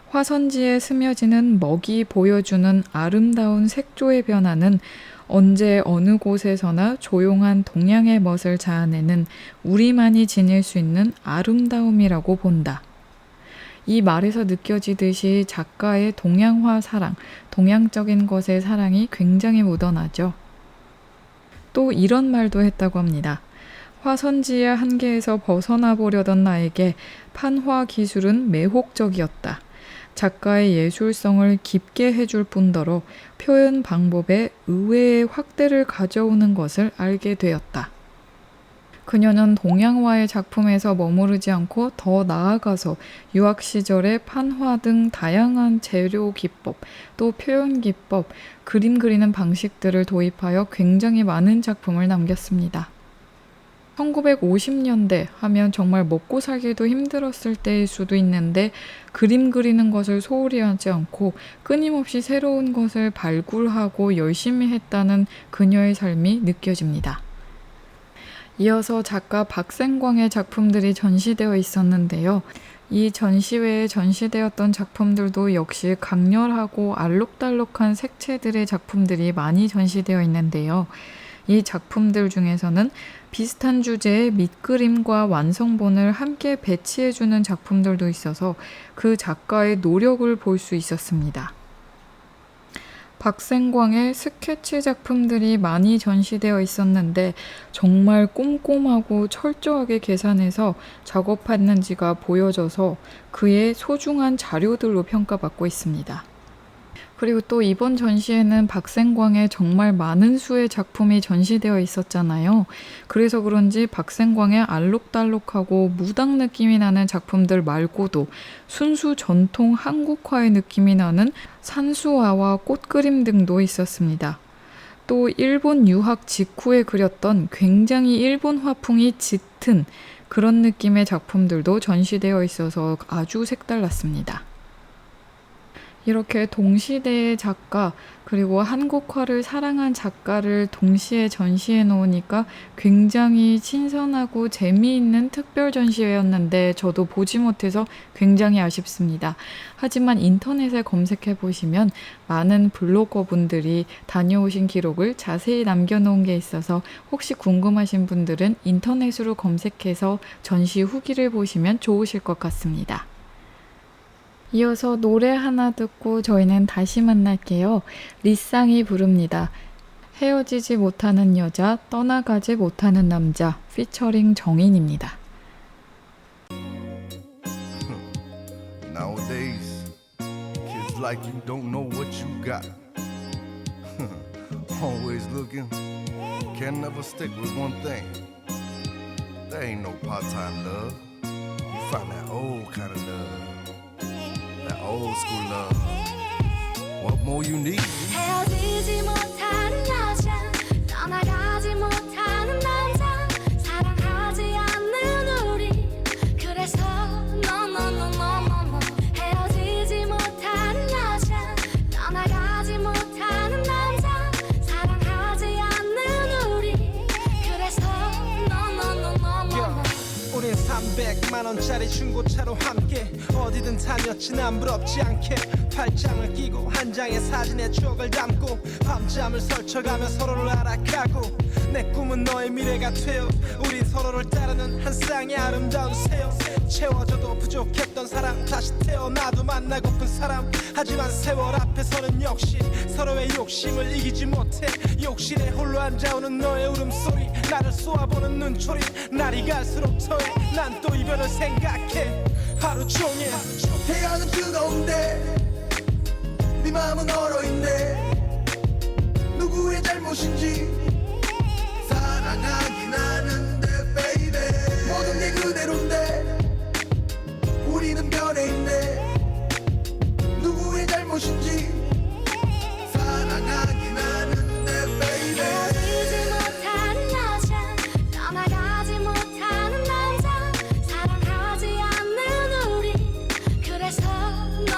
화선지에 스며지는 먹이 보여주는 아름다운 색조의 변화는 언제 어느 곳에서나 조용한 동양의 멋을 자아내는 우리만이 지닐 수 있는 아름다움이라고 본다. 이 말에서 느껴지듯이 작가의 동양화 사랑, 동양적인 것의 사랑이 굉장히 묻어나죠. 또 이런 말도 했다고 합니다. 화선지의 한계에서 벗어나 보려던 나에게 판화 기술은 매혹적이었다. 작가의 예술성을 깊게 해줄 뿐더러 표현 방법에 의외의 확대를 가져오는 것을 알게 되었다. 그녀는 동양화의 작품에서 머무르지 않고 더 나아가서 유학 시절의 판화 등 다양한 재료 기법, 또 표현 기법, 그림 그리는 방식들을 도입하여 굉장히 많은 작품을 남겼습니다. 1950년대 하면 정말 먹고 살기도 힘들었을 때일 수도 있는데 그림 그리는 것을 소홀히 하지 않고 끊임없이 새로운 것을 발굴하고 열심히 했다는 그녀의 삶이 느껴집니다. 이어서 작가 박생광의 작품들이 전시되어 있었는데요. 이 전시회에 전시되었던 작품들도 역시 강렬하고 알록달록한 색채들의 작품들이 많이 전시되어 있는데요. 이 작품들 중에서는 비슷한 주제의 밑그림과 완성본을 함께 배치해주는 작품들도 있어서 그 작가의 노력을 볼 수 있었습니다. 박생광의 스케치 작품들이 많이 전시되어 있었는데 정말 꼼꼼하고 철저하게 계산해서 작업했는지가 보여져서 그의 소중한 자료들로 평가받고 있습니다. 그리고 또 이번 전시에는 박생광의 정말 많은 수의 작품이 전시되어 있었잖아요. 그래서 그런지 박생광의 알록달록하고 무당 느낌이 나는 작품들 말고도 순수 전통 한국화의 느낌이 나는 산수화와 꽃그림 등도 있었습니다. 또 일본 유학 직후에 그렸던 굉장히 일본 화풍이 짙은 그런 느낌의 작품들도 전시되어 있어서 아주 색달랐습니다. 이렇게 동시대의 작가 그리고 한국화를 사랑한 작가를 동시에 전시해 놓으니까 굉장히 신선하고 재미있는 특별 전시회였는데 저도 보지 못해서 굉장히 아쉽습니다. 하지만 인터넷에 검색해 보시면 많은 블로거분들이 다녀오신 기록을 자세히 남겨놓은 게 있어서 혹시 궁금하신 분들은 인터넷으로 검색해서 전시 후기를 보시면 좋으실 것 같습니다. 이어서 노래 하나 듣고 저희는 다시 만날게요. 리쌍이 부릅니다. 헤어지지 못하는 여자, 떠나가지 못하는 남자, 피처링 정인입니다. Nowadays, kids like you don't know what you got. Always looking, can never stick with one thing. There ain't no part-time love. You find that old kind of love. That old school love. What more you need? 헤어지지 못하는 여자 떠나가지 못하는 남자 사랑하지 않는 우리 그래서 no 헤어지지 못하는 여자 떠나가지 못하는 남자 사랑하지 않는 우리 그래서 no 우린 300만원짜리 중고차로 함께 어디든 다녔지 난 부럽지 않게 팔짱을 끼고 한 장의 사진에 추억을 담고 밤잠을 설쳐가며 서로를 알아가고 내 꿈은 너의 미래가 되어 우린 서로를 따르는 한 쌍의 아름다운 새요 채워져도 부족했던 사람 다시 태어나도 만나고픈 사람 하지만 세월 앞에서는 역시 서로의 욕심을 이기지 못해 욕실에 홀로 앉아오는 너의 울음소리 나를 쏘아보는 눈초리 날이 갈수록 더해 난 또 이별을 생각해 하루 종일 태양은 뜨거운데 네 마음은 얼어있네 누구의 잘못인지 사랑하긴 하는데 baby 모든 게 그대로인데 우리는 변해있네 누구의 잘못인지 사랑하긴 하는데 baby 헤어지지 못하는 여자 떠나가지 못하는 남자 사랑하지 않는 우리 그래서 no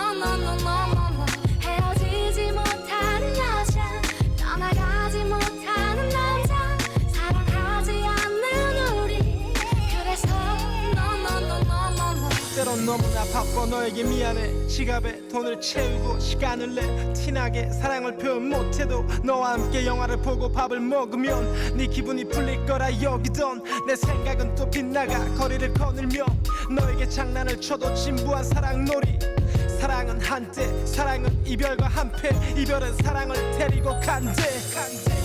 헤어지지 못하는 여자 떠나가지 못하는 남자 사랑하지 않는 우리 그래서 no 때론 너무나 바빠 너에게 미안해 지갑에 돈을 채우고 시간을 내 티나게 사랑을 표현 못해도 너와 함께 영화를 보고 밥을 먹으면 네 기분이 풀릴 거라 여기던 내 생각은 또 빗나가 거리를 거닐며 너에게 장난을 쳐도 진부한 사랑놀이 사랑은 한때 사랑은 이별과 한패 이별은 사랑을 데리고 간대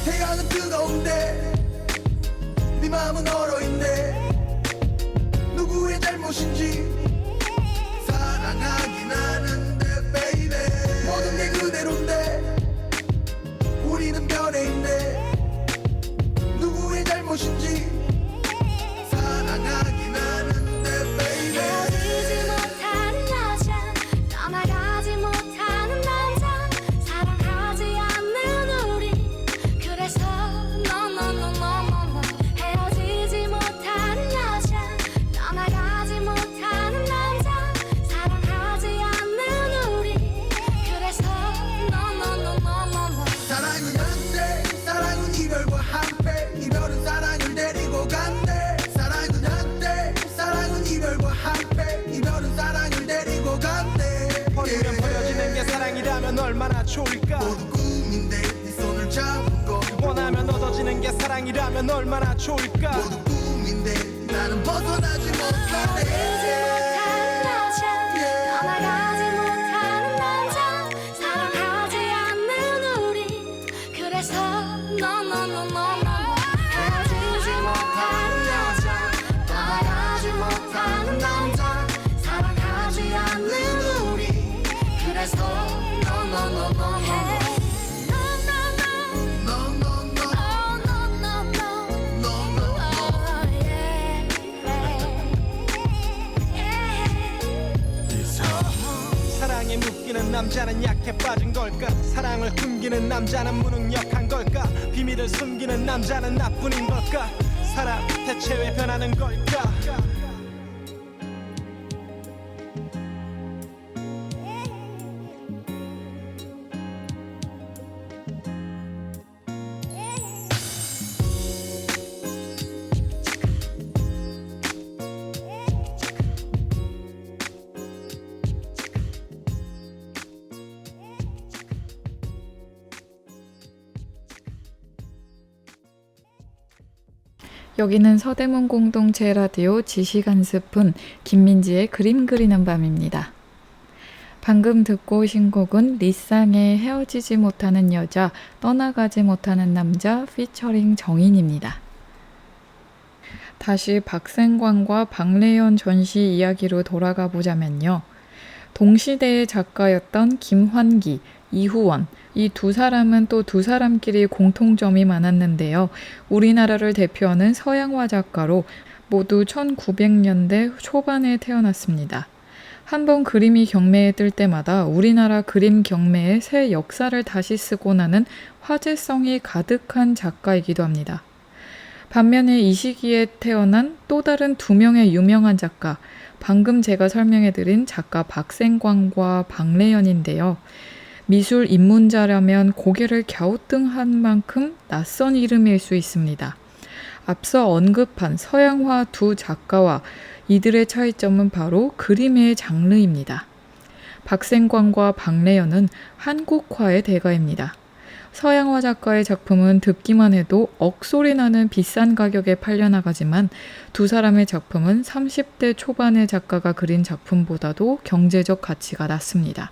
태양은 뜨거운데 네 마음은 얼어있네 누구의 잘못인지 사랑하긴 하는데 baby 모든 게 그대로인데 우리는 변해있네 누구의 잘못인지 사랑하긴 하는데 baby 헤어지지 못하는 여자 떠나가지 못하는 남자 사랑하지 않는 우리 그래서 no 헤어지지 못하는 인생이라면 얼마나 좋을까. 모두 꿈인데 나는 벗어나지 못하네. 떠나가지 못하는 남자 사랑하지 않는 우리 그래서 헤어지지 못하는 여자 떠나가지 못하는 남자 사랑하지 않는 우리 그래서 사랑에 묶이는 남자는 약해 빠진 걸까. 사랑을 숨기는 남자는 무능력한 걸까. 비밀을 숨기는 남자는 나뿐인 걸까. 사랑 대체 왜 변하는 걸까. 여기는 서대문 공동체 라디오 지식 한 스푼 김민지의 그림 그리는 밤입니다. 방금 듣고 오신 곡은 리쌍의 헤어지지 못하는 여자, 떠나가지 못하는 남자 피처링 정인입니다. 다시 박생광과 박래연 전시 이야기로 돌아가 보자면요. 동시대의 작가였던 김환기, 이후원, 이 두 사람은 또 두 사람끼리 공통점이 많았는데요. 우리나라를 대표하는 서양화 작가로 모두 1900년대 초반에 태어났습니다. 한번 그림이 경매에 뜰 때마다 우리나라 그림 경매의 새 역사를 다시 쓰고 나는 화제성이 가득한 작가이기도 합니다. 반면에 이 시기에 태어난 또 다른 두 명의 유명한 작가, 방금 제가 설명해드린 작가 박생광과 박래연인데요. 미술 입문자라면 고개를 갸우뚱한 만큼 낯선 이름일 수 있습니다. 앞서 언급한 서양화 두 작가와 이들의 차이점은 바로 그림의 장르입니다. 박생광과 박래연은 한국화의 대가입니다. 서양화 작가의 작품은 듣기만 해도 억소리 나는 비싼 가격에 팔려나가지만 두 사람의 작품은 30대 초반의 작가가 그린 작품보다도 경제적 가치가 낮습니다.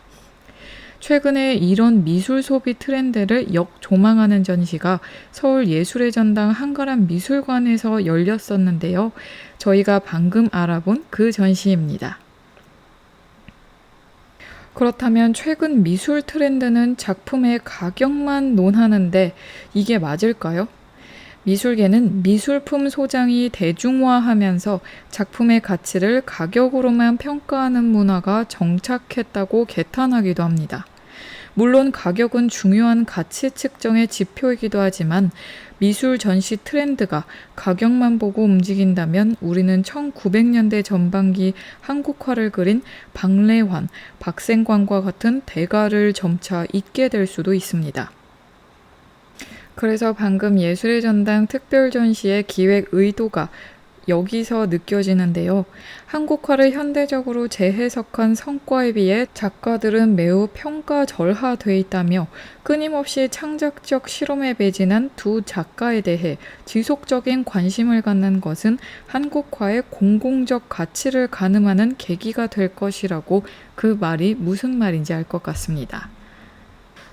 최근에 이런 미술 소비 트렌드를 역조망하는 전시가 서울 예술의 전당 한가람 미술관에서 열렸었는데요. 저희가 방금 알아본 그 전시입니다. 그렇다면 최근 미술 트렌드는 작품의 가격만 논하는데 이게 맞을까요? 미술계는 미술품 소장이 대중화하면서 작품의 가치를 가격으로만 평가하는 문화가 정착했다고 개탄하기도 합니다. 물론 가격은 중요한 가치 측정의 지표이기도 하지만 미술 전시 트렌드가 가격만 보고 움직인다면 우리는 1900년대 전반기 한국화를 그린 박래환, 박생광과 같은 대가를 점차 잊게 될 수도 있습니다. 그래서 방금 예술의 전당 특별 전시의 기획 의도가 여기서 느껴지는데요. 한국화를 현대적으로 재해석한 성과에 비해 작가들은 매우 평가절하돼 있다며 끊임없이 창작적 실험에 매진한 두 작가에 대해 지속적인 관심을 갖는 것은 한국화의 공공적 가치를 가늠하는 계기가 될 것이라고 그 말이 무슨 말인지 알 것 같습니다.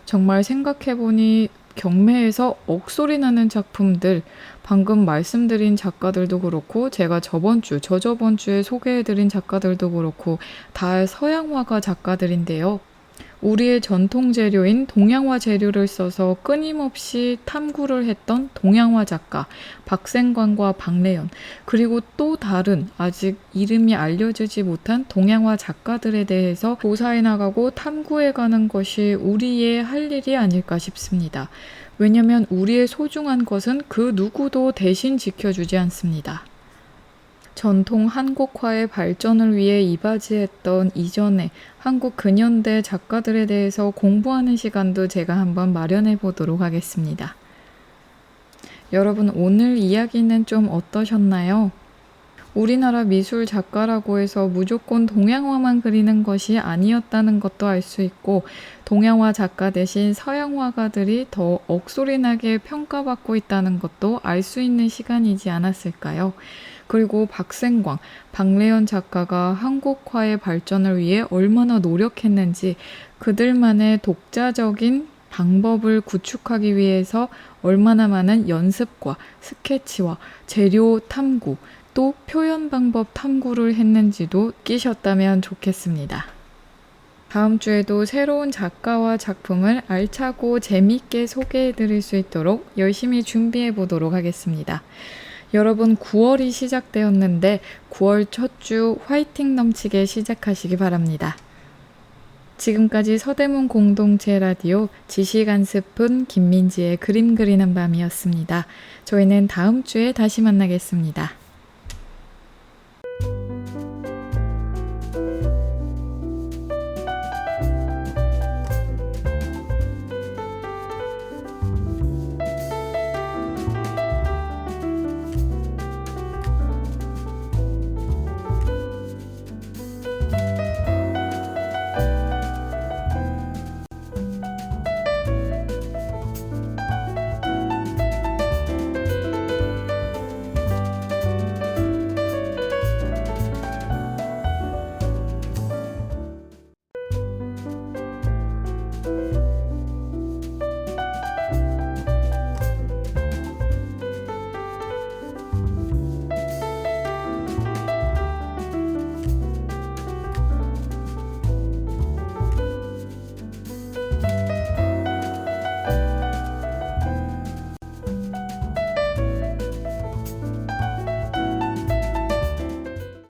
정말 생각해보니 경매에서 억소리 나는 작품들, 방금 말씀드린 작가들도 그렇고 제가 저저번 주에 소개해드린 작가들도 그렇고 다 서양화가 작가들인데요. 우리의 전통 재료인 동양화 재료를 써서 끊임없이 탐구를 했던 동양화 작가 박생광과 박래연, 그리고 또 다른 아직 이름이 알려지지 못한 동양화 작가들에 대해서 조사해 나가고 탐구해 가는 것이 우리의 할 일이 아닐까 싶습니다. 왜냐하면 우리의 소중한 것은 그 누구도 대신 지켜주지 않습니다. 전통 한국화의 발전을 위해 이바지했던 이전에 한국 근현대 작가들에 대해서 공부하는 시간도 제가 한번 마련해 보도록 하겠습니다. 여러분, 오늘 이야기는 좀 어떠셨나요? 우리나라 미술 작가라고 해서 무조건 동양화만 그리는 것이 아니었다는 것도 알 수 있고, 동양화 작가 대신 서양 화가들이 더 억소리나게 평가받고 있다는 것도 알 수 있는 시간이지 않았을까요? 그리고 박생광, 박래연 작가가 한국화의 발전을 위해 얼마나 노력했는지, 그들만의 독자적인 방법을 구축하기 위해서 얼마나 많은 연습과 스케치와 재료 탐구, 또 표현 방법 탐구를 했는지도 끼셨다면 좋겠습니다. 다음 주에도 새로운 작가와 작품을 알차고 재미있게 소개해 드릴 수 있도록 열심히 준비해 보도록 하겠습니다. 여러분, 9월이 시작되었는데 9월 첫 주 화이팅 넘치게 시작하시기 바랍니다. 지금까지 서대문 공동체 라디오 지식 한 스푼 김민지의 그림 그리는 밤이었습니다. 저희는 다음 주에 다시 만나겠습니다.